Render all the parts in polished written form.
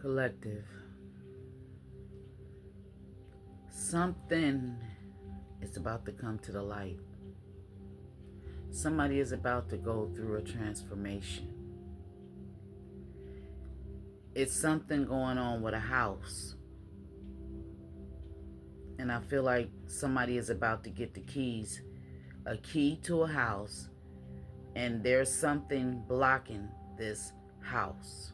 Collective. Something is about to come to the light. Somebody is about to go through a transformation. It's something going on with a house. And I feel like somebody is about to get the keys, a key to a house, and there's something blocking this house.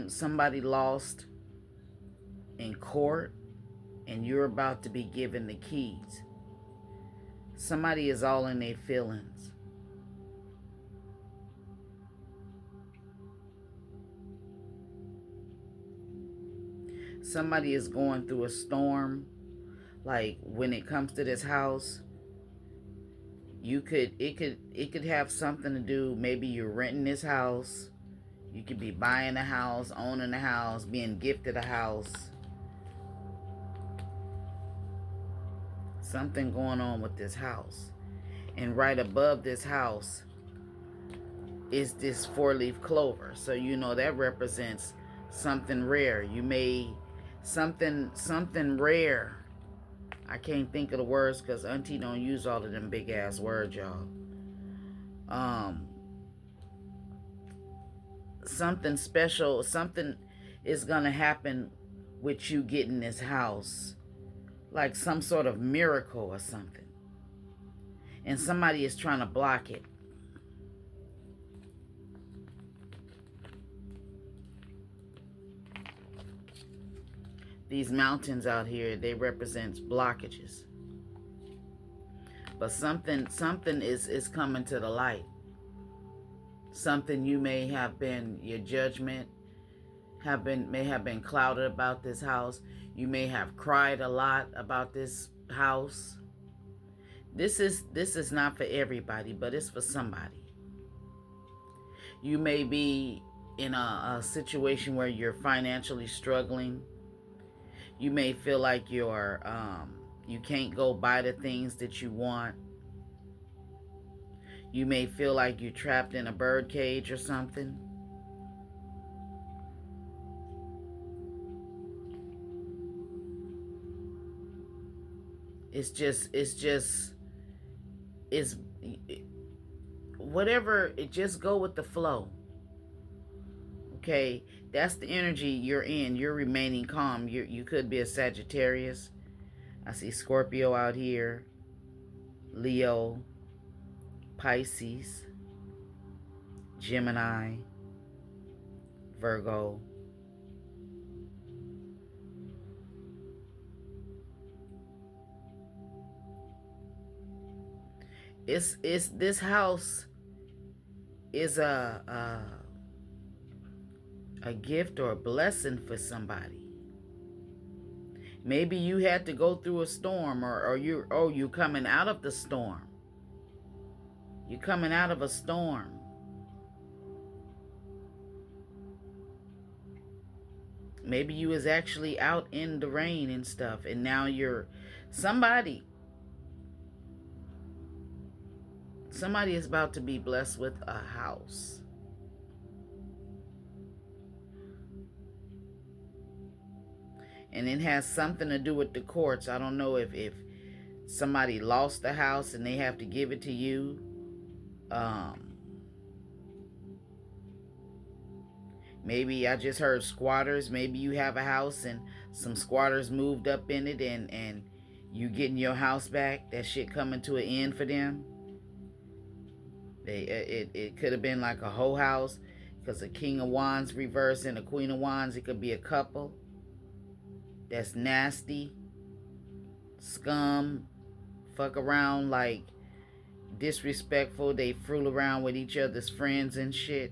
Somebody lost in court, and you're about to be given the keys. Somebody is all in their feelings. Somebody is going through a storm. Like when it comes to this house, it could have something to do. Maybe you're renting this house. You could be buying a house, owning a house, being gifted a house. Something going on with this house. And right above this house is this 4-leaf clover. So you know that represents something rare. You may something rare. I can't think of the words because Auntie don't use all of them big ass words, y'all. Something special, something is gonna happen with you getting this house, like some sort of miracle or something, and somebody is trying to block it. These mountains out here, they represent blockages, but something is coming to the light. Something you may have been, your judgment may have been clouded about this house. You may have cried a lot about this house. This is not for everybody, but it's for somebody. You may be in a situation where you're financially struggling. You may feel like you can't go buy the things that you want. You may feel like you're trapped in a bird cage or something. It's whatever, it just go with the flow. Okay, that's the energy you're in. You're remaining calm. You could be a Sagittarius. I see Scorpio out here, Leo, Pisces, Gemini, Virgo. It's this house is a gift or a blessing for somebody. Maybe you had to go through a storm, or you coming out of the storm. You're coming out of a storm. Maybe you was actually out in the rain and stuff, and now you're somebody is about to be blessed with a house. And it has something to do with the courts. I don't know if somebody lost the house and they have to give it to you. Maybe I just heard squatters. Maybe you have a house and some squatters moved up in it, and you getting your house back. That shit coming to an end for them. It could have been like a whole house, because the King of Wands reversed and the Queen of Wands, it could be a couple that's nasty, scum, fuck around, like disrespectful. They fool around with each other's friends and shit.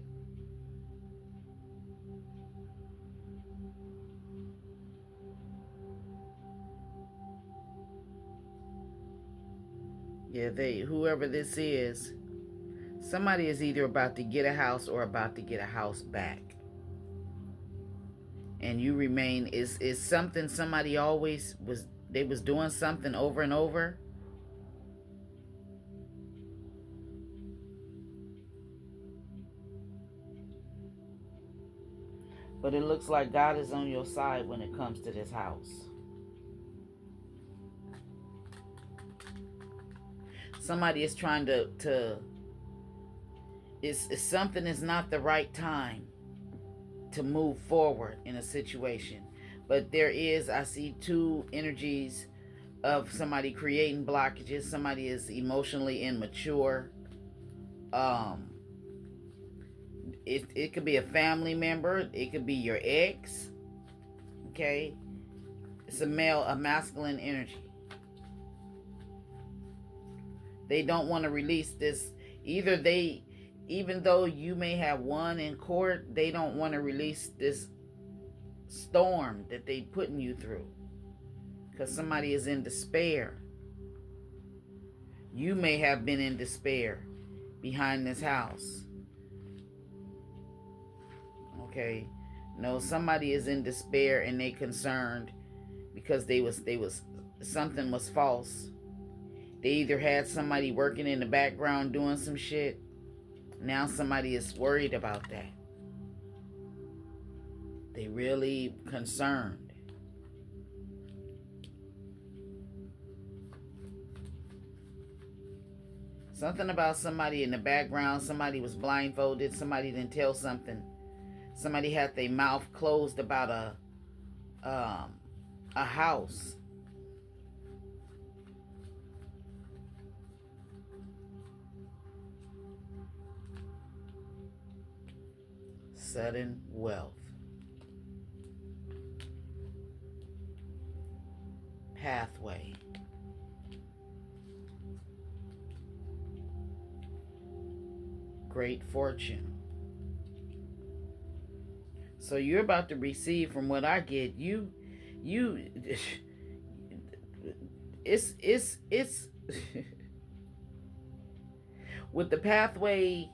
Yeah, whoever this is, somebody is either about to get a house or about to get a house back. And you remain, is something somebody always was, they was doing something over and over. But it looks like God is on your side when it comes to this house. Somebody is trying to it's something is not the right time to move forward in a situation. But there is, I see two energies of somebody creating blockages. Somebody is emotionally immature. It could be a family member. It could be your ex. Okay? It's a masculine energy. They don't want to release this. Even though you may have won in court, they don't want to release this storm that they putting you through. Because somebody is in despair. You may have been in despair behind this house. Okay? No, somebody is in despair and they concerned because they was something was false. They either had somebody working in the background doing some shit. Now somebody is worried about that. They really concerned. Something about somebody in the background. Somebody was blindfolded. Somebody didn't tell something. Somebody had their mouth closed about a house. Sudden wealth. Pathway. Great fortune. So you're about to receive, from what I get, it's with the pathway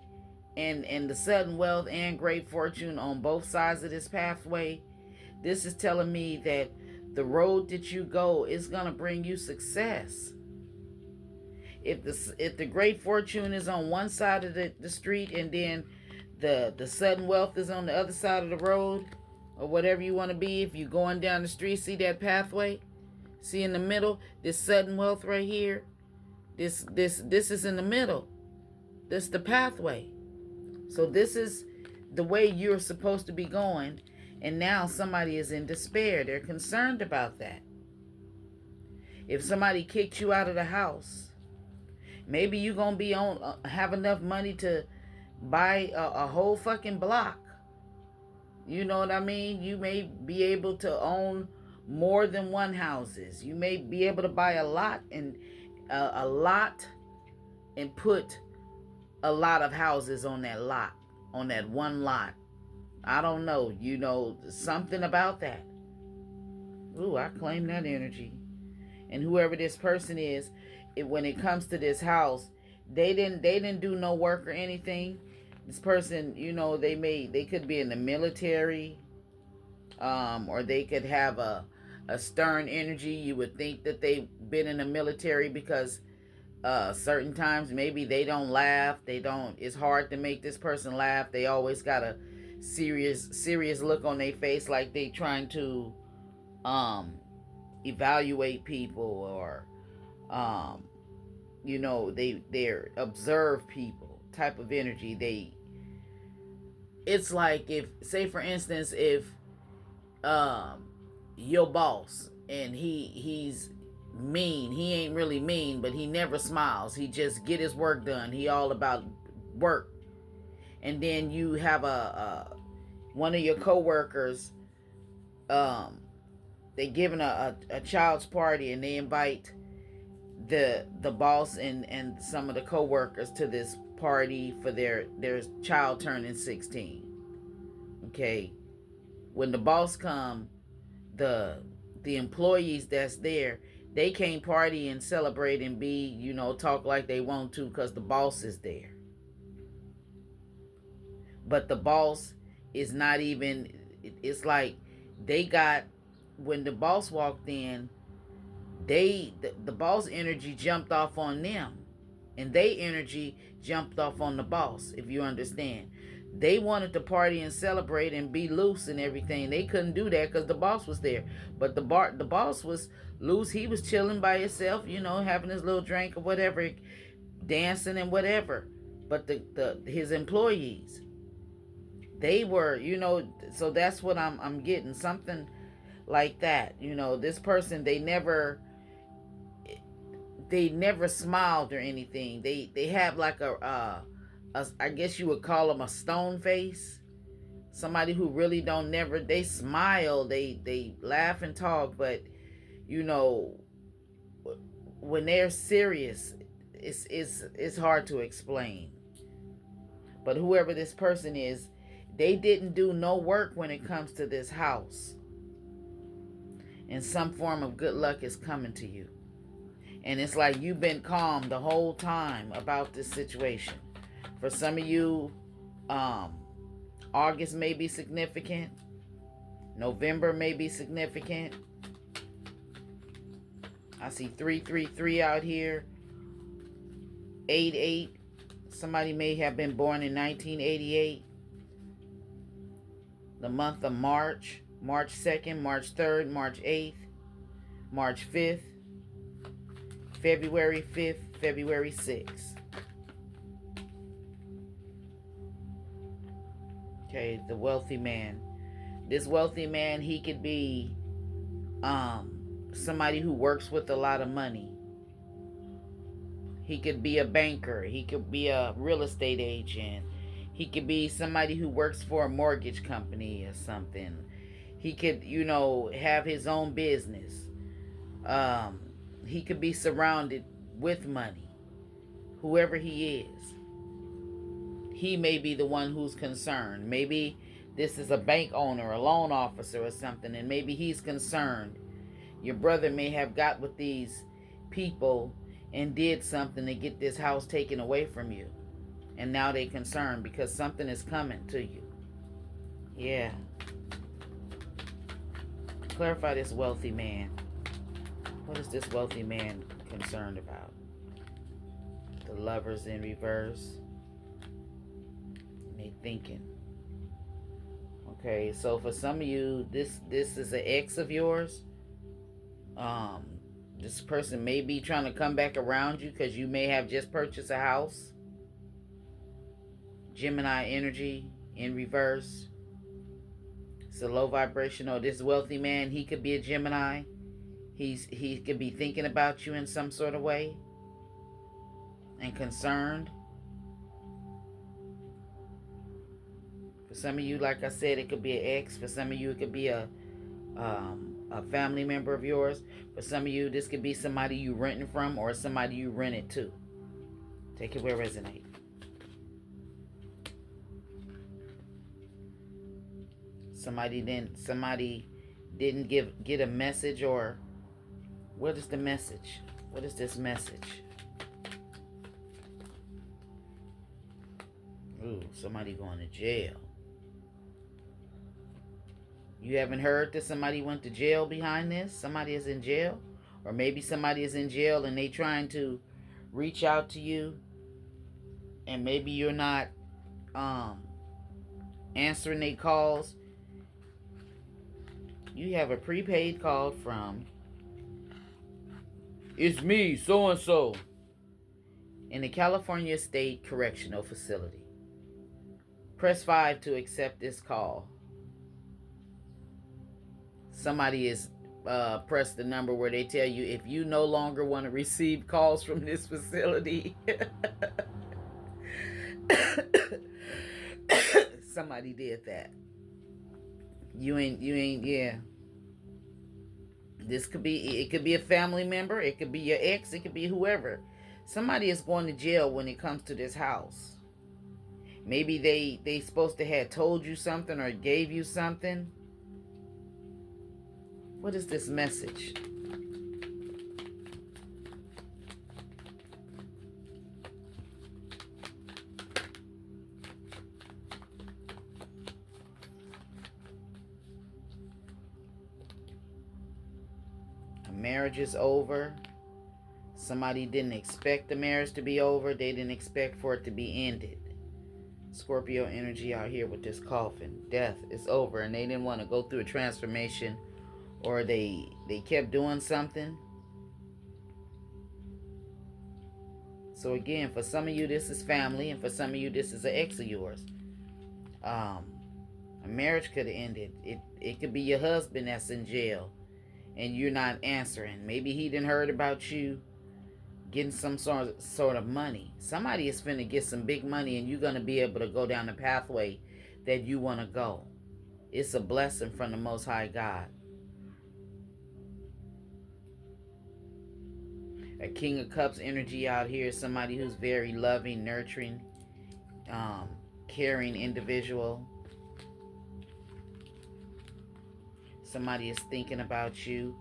and the sudden wealth and great fortune on both sides of this pathway. This is telling me that the road that you go is going to bring you success. If the great fortune is on one side of the street and then the sudden wealth is on the other side of the road, or whatever you want to be, if you're going down the street, see that pathway? See in the middle, this sudden wealth right here? This is in the middle. This is the pathway. So this is the way you're supposed to be going, and now somebody is in despair. They're concerned about that. If somebody kicked you out of the house, maybe you're going to be have enough money to buy a whole fucking block. You know what I mean? You may be able to own more than one houses. You may be able to buy a lot and put a lot of houses on that lot, on that one lot. I don't know. You know, something about that. Ooh, I claim that energy. And whoever this person is, when it comes to this house, they didn't do no work or anything. This person, you know, they could be in the military, or they could have a stern energy. You would think that they've been in the military because certain times maybe they don't laugh. It's hard to make this person laugh. They always got a serious look on their face, like they trying to evaluate people, or you know, they're observe people type of energy. It's like, if, say for instance, if your boss, and he's mean, he ain't really mean, but he never smiles, he just get his work done, he all about work. And then you have one of your coworkers, they giving a child's party, and they invite the boss and some of the coworkers to this party for their child turning 16. Okay, when the boss come, the employees that's there, they can't party and celebrate and be, you know, talk like they want to, because the boss is there. But the boss is not even, it's like they got, when the boss walked in, the boss energy jumped off on them, and they energy jumped off on the boss, if you understand. They wanted to party and celebrate and be loose and everything. They couldn't do that because the boss was there. But the boss was loose. He was chilling by himself, having his little drink or whatever, dancing and whatever. But his employees, they were, so that's what I'm getting, something like that. This person, they never smiled or anything. They have like a I guess you would call them a stone face. Somebody who really don't never, they smile, they laugh and talk, but when they're serious, it's hard to explain. But whoever this person is, they didn't do no work when it comes to this house. And some form of good luck is coming to you. And it's like you've been calm the whole time about this situation. For some of you, August may be significant. November may be significant. I see 333 out here. 88. Somebody may have been born in 1988. The month of March. March 2nd, March 3rd, March 8th, March 5th, February 5th, February 6th. Okay, the wealthy man. This wealthy man, he could be somebody who works with a lot of money. He could be a banker. He could be a real estate agent. He could be somebody who works for a mortgage company or something. He could, have his own business. He could be surrounded with money. Whoever he is. He may be the one who's concerned. Maybe this is a bank owner, a loan officer or something, and maybe he's concerned. Your brother may have got with these people and did something to get this house taken away from you. And now they're concerned because something is coming to you. Yeah. Clarify this wealthy man. What is this wealthy man concerned about? The Lovers in reverse. They thinking. Okay, so for some of you, this is an ex of yours. This person may be trying to come back around you because you may have just purchased a house. Gemini energy in reverse. It's a low vibrational. This wealthy man, he could be a Gemini. He could be thinking about you in some sort of way and concerned. For some of you, like I said, it could be an ex. For some of you, it could be a family member of yours. For some of you, this could be somebody you renting from or somebody you rented to. Take it where it resonates. Somebody didn't get a message, or what is the message? What is this message? Ooh, somebody going to jail. You haven't heard that somebody went to jail behind this? Somebody is in jail? Or maybe somebody is in jail and they trying to reach out to you, and maybe you're not answering their calls. You have a prepaid call from, it's me, so-and-so, in the California State Correctional Facility. Press 5 to accept this call. Somebody is press the number where they tell you if you no longer want to receive calls from this facility. Somebody did that. You ain't, yeah. It could be a family member. It could be your ex. It could be whoever. Somebody is going to jail when it comes to this house. Maybe they supposed to have told you something or gave you something. What is this message? A marriage is over. Somebody didn't expect the marriage to be over. They didn't expect for it to be ended. Scorpio energy out here with this coffin. Death is over, and they didn't want to go through a transformation, or they kept doing something. So again, for some of you, this is family, and for some of you, this is an ex of yours. A marriage could have ended. It could be your husband that's in jail, and you're not answering. Maybe he didn't heard about you getting some sort of money. Somebody is finna get some big money, and you're gonna be able to go down the pathway that you want to go. It's a blessing from the Most High God. A King of Cups energy out here is somebody who's very loving, nurturing, caring individual. Somebody is thinking about you.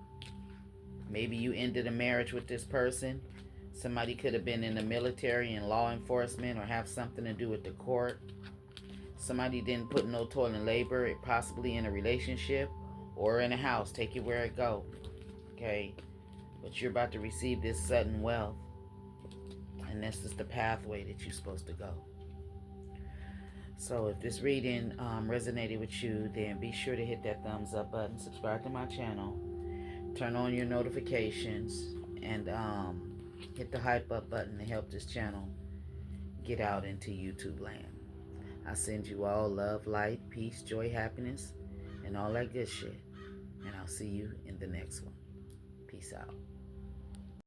Maybe you ended a marriage with this person. Somebody could have been in the military and law enforcement, or have something to do with the court. Somebody didn't put no toil and labor, possibly in a relationship or in a house. Take it where it go. Okay? But you're about to receive this sudden wealth. And this is the pathway that you're supposed to go. So if this reading resonated with you, then be sure to hit that thumbs up button. Subscribe to my channel. Turn on your notifications. And hit the hype up button to help this channel get out into YouTube land. I send you all love, light, peace, joy, happiness, and all that good shit. And I'll see you in the next one. Peace out.